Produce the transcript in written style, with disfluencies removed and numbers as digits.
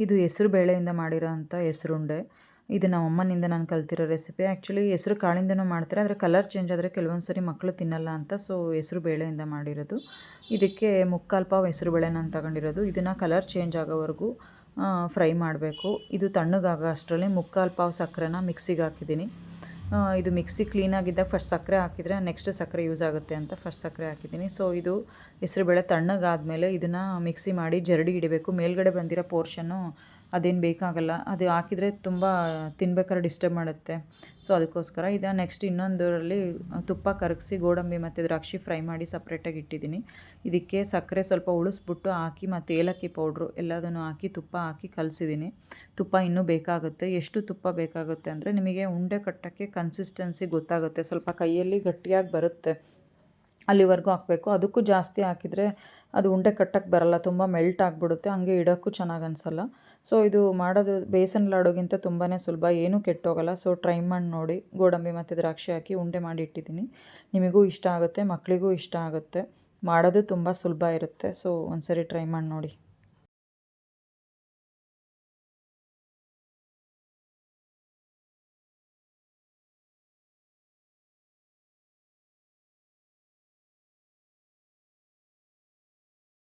ಇದು ಹೆಸರು ಬೇಳೆಯಿಂದ ಮಾಡಿರೋ ಅಂಥ ಹೆಸರುಂಡೆ. ಇದು ನಮ್ಮ ಅಮ್ಮನಿಂದ ನಾನು ಕಲ್ತಿರೋ ರೆಸಿಪಿ. ಆ್ಯಕ್ಚುಲಿ ಹೆಸರು ಕಾಳಿಂದನೂ ಮಾಡ್ತಾರೆ, ಆದರೆ ಕಲರ್ ಚೇಂಜ್ ಆದರೆ ಕೆಲವೊಂದು ಸರಿ ಮಕ್ಕಳು ತಿನ್ನಲ್ಲ ಅಂತ, ಸೊ ಹೆಸರು ಬೇಳೆಯಿಂದ ಮಾಡಿರೋದು. ಇದಕ್ಕೆ ಮುಕ್ಕಾಲು ಪಾವು ಹೆಸರು ಬೇಳೆ ನಾನು ತಗೊಂಡಿರೋದು. ಇದನ್ನು ಕಲರ್ ಚೇಂಜ್ ಆಗೋವರೆಗೂ ಫ್ರೈ ಮಾಡಬೇಕು. ಇದು ತಣ್ಣಗಾಗೋ ಅಷ್ಟರಲ್ಲಿ ಮುಕ್ಕಾಲು ಪಾವು ಸಕ್ಕರೆನ ಮಿಕ್ಸಿಗೆ ಹಾಕಿದ್ದೀನಿ. ಇದು ಮಿಕ್ಸಿ ಕ್ಲೀನಾಗಿದ್ದಾಗ ಫಸ್ಟ್ ಸಕ್ಕರೆ ಹಾಕಿದರೆ ನೆಕ್ಸ್ಟ್ ಸಕ್ಕರೆ ಯೂಸ್ ಆಗುತ್ತೆ ಅಂತ ಫಸ್ಟ್ ಸಕ್ಕರೆ ಹಾಕಿದ್ದೀನಿ. ಸೊ ಇದು ಹೆಸರುಬೇಳೆ ತಣ್ಣಗಾದಮೇಲೆ ಇದನ್ನು ಮಿಕ್ಸಿ ಮಾಡಿ ಜರಡಿ ಹಿಡಿಬೇಕು. ಮೇಲ್ಗಡೆ ಬಂದಿರೋ ಪೋರ್ಷನ್ನು ಅದೇನು ಬೇಕಾಗಲ್ಲ, ಅದು ಹಾಕಿದರೆ ತುಂಬ ತಿನ್ಬೇಕಾದ್ರೆ ಡಿಸ್ಟರ್ಬ್ ಮಾಡುತ್ತೆ. ಸೊ ಅದಕ್ಕೋಸ್ಕರ ನೆಕ್ಸ್ಟ್ ಇನ್ನೊಂದರಲ್ಲಿ ತುಪ್ಪ ಕರಗಿಸಿ ಗೋಡಂಬಿ ಮತ್ತು ದ್ರಾಕ್ಷಿ ಫ್ರೈ ಮಾಡಿ ಸಪ್ರೇಟಾಗಿ ಇಟ್ಟಿದ್ದೀನಿ. ಇದಕ್ಕೆ ಸಕ್ಕರೆ ಸ್ವಲ್ಪ ಉಳಿಸ್ಬಿಟ್ಟು ಹಾಕಿ ಮತ್ತು ಏಲಕ್ಕಿ ಪೌಡ್ರು ಎಲ್ಲದನ್ನು ಹಾಕಿ ತುಪ್ಪ ಹಾಕಿ ಕಲಸಿದ್ದೀನಿ. ತುಪ್ಪ ಇನ್ನೂ ಬೇಕಾಗುತ್ತೆ. ಎಷ್ಟು ತುಪ್ಪ ಬೇಕಾಗುತ್ತೆ ಅಂದರೆ ನಿಮಗೆ ಉಂಡೆ ಕಟ್ಟೋಕ್ಕೆ ಕನ್ಸಿಸ್ಟೆನ್ಸಿ ಗೊತ್ತಾಗುತ್ತೆ. ಸ್ವಲ್ಪ ಕೈಯಲ್ಲಿ ಗಟ್ಟಿಯಾಗಿ ಬರುತ್ತೆ, ಅಲ್ಲಿವರೆಗೂ ಹಾಕಬೇಕು. ಅದಕ್ಕೂ ಜಾಸ್ತಿ ಹಾಕಿದರೆ ಅದು ಉಂಡೆ ಕಟ್ಟಕ್ಕೆ ಬರಲ್ಲ, ತುಂಬ ಮೆಲ್ಟ್ ಆಗಿಬಿಡುತ್ತೆ, ಹಂಗೆ ಇಡೋಕ್ಕೂ ಚೆನ್ನಾಗಿ ಅನಿಸಲ್ಲ. ಸೊ ಇದು ಮಾಡೋದು ಬೇಸನ್ ಲಾಡುಗಿಂತ ತುಂಬಾ ಸುಲಭ, ಏನೂ ಕೆಟ್ಟೋಗಲ್ಲ. ಸೊ ಟ್ರೈ ಮಾಡಿ ನೋಡಿ. ಗೋಡಂಬಿ ಮತ್ತು ದ್ರಾಕ್ಷಿ ಹಾಕಿ ಉಂಡೆ ಮಾಡಿ ಇಟ್ಟಿದ್ದೀನಿ. ನಿಮಗೂ ಇಷ್ಟ ಆಗುತ್ತೆ, ಮಕ್ಕಳಿಗೂ ಇಷ್ಟ ಆಗುತ್ತೆ. ಮಾಡೋದು ತುಂಬ ಸುಲಭ ಇರುತ್ತೆ. ಸೊ ಒಂದ್ಸರಿ ಟ್ರೈ ಮಾಡಿ ನೋಡಿ.